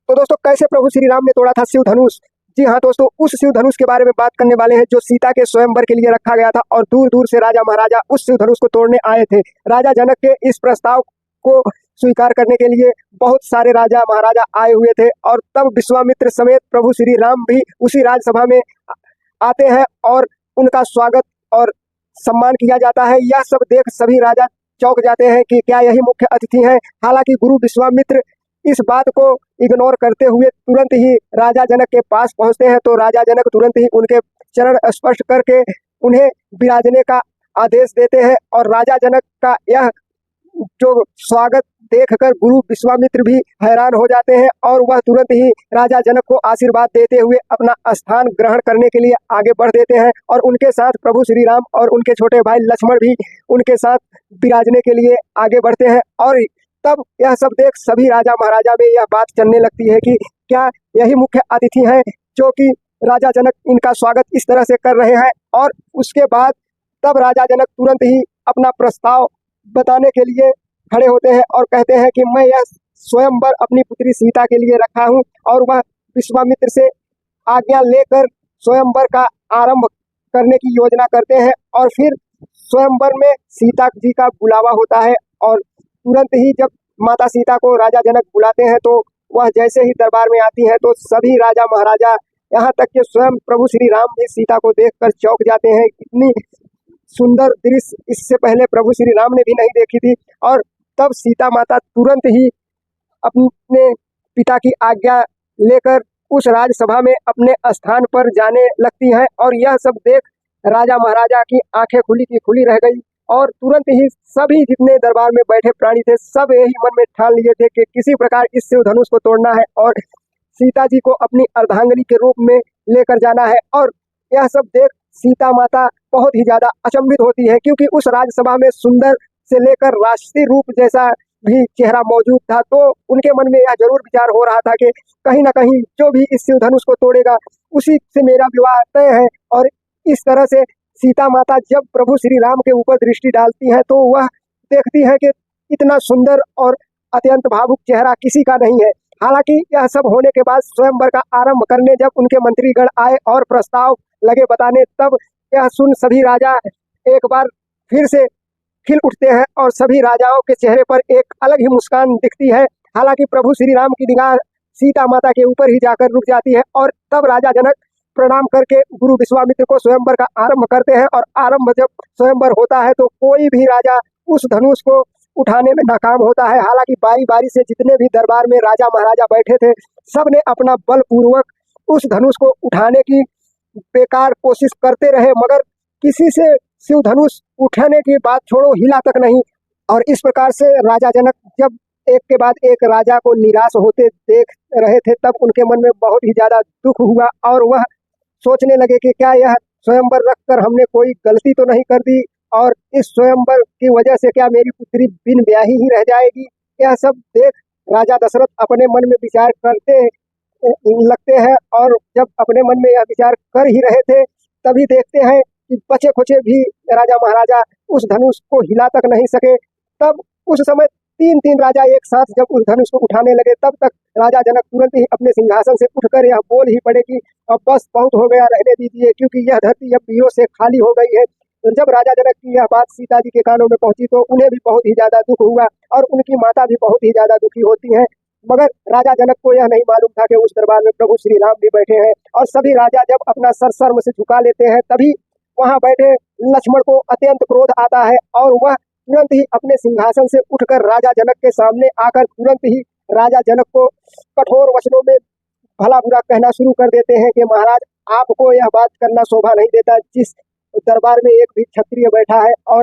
तो दोस्तों कैसे प्रभु श्री राम ने तोड़ा था शिव धनुष। जी हाँ दोस्तों, उस शिव धनुष के बारे में बात करने वाले हैं जो सीता के स्वयंवर के लिए रखा गया था और दूर दूर से राजा महाराजा उस शिव धनुष को तोड़ने आए थे। राजा जनक के इस प्रस्ताव को स्वीकार करने के लिए बहुत सारे राजा महाराजा आए हुए थे और तब विश्वामित्र समेत प्रभु श्री राम भी उसी राजसभा में आते हैं और उनका स्वागत और सम्मान किया जाता है। यह सब देख सभी राजा चौंक जाते हैं कि क्या यही मुख्य अतिथि हैं। हालांकि गुरु विश्वामित्र इस बात को इग्नोर करते हुए तुरंत ही राजा जनक के पास पहुंचते हैं, तो राजा जनक तुरंत ही उनके चरण स्पर्श करके उन्हें विराजने का आदेश देते हैं और राजा जनक का यह जो स्वागत देखकर गुरु विश्वामित्र भी हैरान हो जाते हैं और वह तुरंत ही राजा जनक को आशीर्वाद देते हुए अपना स्थान ग्रहण करने के लिए आगे बढ़ देते हैं और उनके साथ प्रभु श्री राम और उनके छोटे भाई लक्ष्मण भी उनके साथ विराजने के लिए आगे बढ़ते हैं। और तब यह सब देख सभी राजा महाराजा में यह बात चलने लगती है कि क्या यही मुख्य अतिथि हैं जो कि राजा जनक इनका स्वागत इस तरह से कर रहे हैं। और उसके बाद तब राजा जनक तुरंत ही अपना प्रस्ताव बताने के लिए खड़े होते हैं और कहते हैं कि मैं यह स्वयंवर अपनी पुत्री सीता के लिए रखा हूं और वह विश्वामित्र से आज्ञा लेकर स्वयंवर का आरंभ करने की योजना करते हैं। और फिर स्वयंवर में सीता जी का बुलावा होता है और तुरंत ही जब माता सीता को राजा जनक बुलाते हैं तो वह जैसे ही दरबार में आती है तो सभी राजा महाराजा यहाँ तक कि स्वयं प्रभु श्री राम भी सीता को देखकर चौंक जाते हैं। इतनी सुंदर दृश्य इससे पहले प्रभु श्री राम ने भी नहीं देखी थी। और तब सीता माता तुरंत ही अपने पिता की आज्ञा लेकर उस राजसभा में अपने स्थान पर जाने लगती हैं और यह सब देख राजा महाराजा की आंखें खुली की खुली रह गई और तुरंत ही सभी जितने दरबार में बैठे प्राणी थे सब यही मन में ठान लिए थे कि किसी प्रकार इस शिव धनुष को तोड़ना है और सीता जी को अपनी अर्धांगिनी के रूप में लेकर जाना है। और यह सब देख सीता माता बहुत ही ज्यादा अचंभित होती है क्योंकि उस राजसभा में सुंदर से लेकर राष्ट्रीय रूप जैसा भी चेहरा मौजूद था। तो उनके मन में यह जरूर विचार हो रहा था कि कहीं ना कहीं जो भी इस शिव धनुष को तोड़ेगा उसी से मेरा विवाह तय है। और इस तरह से सीता माता जब प्रभु श्री राम के ऊपर दृष्टि डालती है तो वह देखती है कि इतना सुंदर और अत्यंत भावुक चेहरा किसी का नहीं है। हालांकि यह सब होने के बाद स्वयंवर का आरंभ करने जब उनके मंत्रीगण आए और प्रस्ताव लगे बताने, तब यह सुन सभी राजा एक बार फिर से खिल उठते हैं और सभी राजाओं के चेहरे पर एक अलग ही मुस्कान दिखती है। हालांकि प्रभु श्री राम की निगाह सीता माता के ऊपर ही जाकर रुक जाती है और तब राजा जनक प्रणाम करके गुरु विश्वामित्र को स्वयंवर का आरंभ करते हैं। और आरंभ जब स्वयंवर होता है तो कोई भी राजा उस धनुष को उठाने में नाकाम होता है। हालांकि बारी बारी से जितने भी दरबार में राजा महाराजा बैठे थे सब ने अपना बलपूर्वक उस धनुष को उठाने की बेकार कोशिश करते रहे, मगर किसी से शिव धनुष उठाने की बात छोड़ो हिला तक नहीं। और इस प्रकार से राजा जनक जब एक के बाद एक राजा को निराश होते देख रहे थे तब उनके मन में बहुत ही ज्यादा दुख हुआ और वह सोचने लगे कि क्या यह स्वयंवर रखकर हमने कोई गलती तो नहीं कर दी और इस स्वयंवर की वजह से क्या मेरी पुत्री बिन ब्याही ही रह जाएगी। यह सब देख राजा दशरथ अपने मन में विचार करते लगते हैं और जब अपने मन में यह विचार कर ही रहे थे तभी देखते हैं कि बचे खुचे भी राजा महाराजा उस धनुष को हिला तक नहीं सके। तब उस समय तीन राजा एक साथ जब उस धनुष को उठाने लगे तब तक राजा जनक तुरंत ही अपने सिंहासन से उठकर यह बोल ही पड़े कि अब बस बहुत हो गया, रहने दीजिए, क्योंकि यह धरती अब वीरों से खाली हो गई है। तो जब राजा जनक की यह बात सीता जी के कानों में पहुंची तो उन्हें भी बहुत ही ज्यादा दुख हुआ और उनकी माता भी बहुत ही ज्यादा दुखी होती है। मगर राजा जनक को यह नहीं मालूम था कि उस दरबार में प्रभु श्री राम भी बैठे हैं। और सभी राजा जब अपना सर शर्म से झुका लेते हैं तभी वहां बैठे लक्ष्मण को अत्यंत क्रोध आता है और वह तुरंत ही अपने सिंहासन से उठकर राजा जनक के सामने आकर तुरंत ही राजा जनक को कठोर वचनों में भला बुरा कहना शुरू कर देते हैं कि महाराज आपको यह बात करना शोभा नहीं देता जिस दरबार में एक भी क्षत्रिय बैठा है। और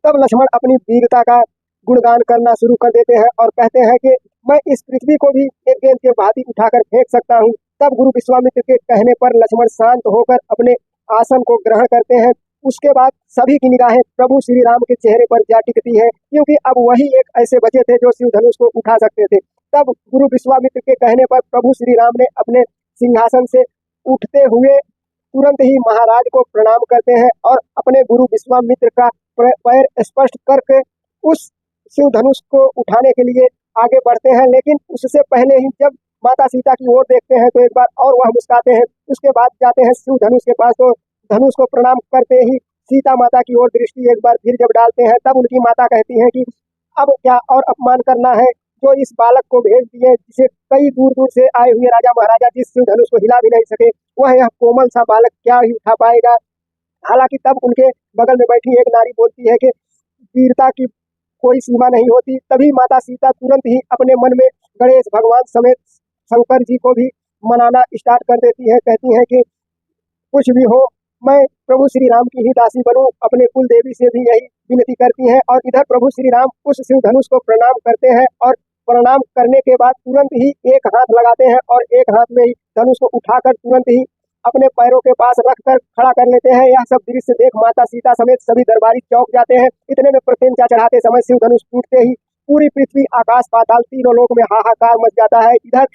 तब लक्ष्मण अपनी वीरता का गुणगान करना शुरू कर देते हैं और कहते हैं कि मैं इस पृथ्वी को भी एक गेंद के भांति उठाकर फेंक सकता हूँ। तब गुरु विश्वामित्र के कहने पर लक्ष्मण शांत होकर अपने आसन को ग्रहण करते हैं। उसके बाद सभी की निगाहें प्रभु श्री राम के चेहरे पर जा टिकती है क्योंकि अब वही एक ऐसे बचे थे जो शिव धनुष को उठा सकते थे। तब गुरु विश्वामित्र के कहने पर प्रभु श्री राम ने अपने सिंहासन से उठते हुए तुरंत ही महाराज को प्रणाम करते हैं और अपने गुरु विश्वामित्र का पैर स्पर्श करके उस शिव धनुष को उठाने के लिए आगे बढ़ते हैं। लेकिन उससे पहले ही जब माता सीता की ओर देखते हैं तो एक बार और वह मुस्कुराते हैं। उसके बाद जाते हैं शिव धनुष के पास, तो धनुष को प्रणाम करते ही सीता माता की ओर दृष्टि एक बार फिर जब डालते हैं, तब उनकी माता कहती है कि अब क्या और अपमान करना है, जो इस बालक को भेज दिए, जिसे कई दूर दूर से आए हुए राजा महाराजा जिस शिव धनुष को हिला भी नहीं सके, वह यह कोमल सा बालक क्या ही उठा पाएगा। हालांकि तब उनके बगल में बैठी एक नारी बोलती है कि वीरता की कोई सीमा नहीं होती। तभी माता सीता तुरंत ही अपने मन में गणेश भगवान समेत शंकर जी को भी मनाना स्टार्ट कर देती है। कहती है कि कुछ भी हो, मैं प्रभु श्री राम की ही दासी बनूं। अपने कुल देवी से भी यही विनती करती हैं। और इधर प्रभु श्री राम उस शिव धनुष को प्रणाम करते हैं और प्रणाम करने के बाद तुरंत ही एक हाथ लगाते हैं और एक हाथ में ही धनुष को उठाकर तुरंत ही अपने पैरों के पास रखकर खड़ा कर लेते हैं। यह सब दृश्य देख माता सीता समेत सभी दरबारी चौंक जाते हैं। इतने में प्रत्यंचा चढ़ाते समय शिव धनुष टूटते ही पूरी पृथ्वी, आकाश, पाताल तीनों लोक में हाहाकार मच जाता है। इधर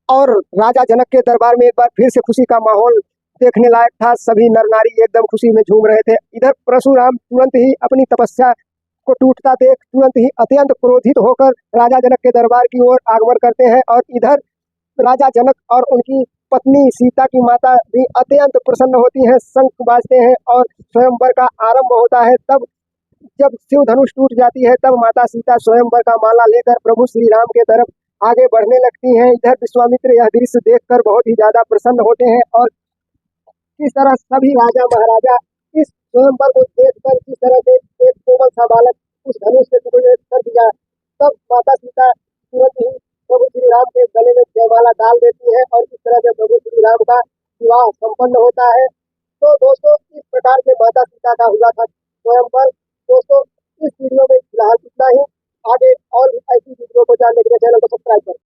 और राजा जनक के दरबार में एक बार फिर से खुशी का माहौल देखने लायक था। सभी नर नारी एकदम खुशी में झूम रहे थे। इधर परशुराम तुरंत ही अपनी तपस्या को टूटता देख तुरंत ही अत्यंत क्रोधित होकर राजा जनक के दरबार की ओर आगमन करते हैं। और इधर राजा जनक और उनकी पत्नी सीता की माता भी अत्यंत प्रसन्न होती हैं, शंख बाजते हैं और स्वयंवर का आरंभ होता है। तब जब शिव धनुष टूट जाती है, तब माता सीता स्वयंवर का माला लेकर प्रभु श्री राम के तरफ आगे बढ़ने लगती हैं। इधर विश्वामित्र यह दृश्य देखकर बहुत ही ज्यादा प्रसन्न होते हैं और किस तरह सभी राजा महाराजा इस स्वयंवर को देखकर किस तरह से एक कोमल सा बालक उस धनुष से टुकड़े कर दिया, तब माता सीता तुरंत ही प्रभु श्री राम के गले में जयमाला डाल देती है और इस तरह से प्रभु श्री राम का विवाह संपन्न होता है। तो दोस्तों, इस प्रकार से माता सीता का हुआ था स्वयंवर। दोस्तों, इस वीडियो में फिलहाल इतना ही। आगे और भी ऐसी वीडियो को जानने के लिए चैनल को सब्सक्राइब करें।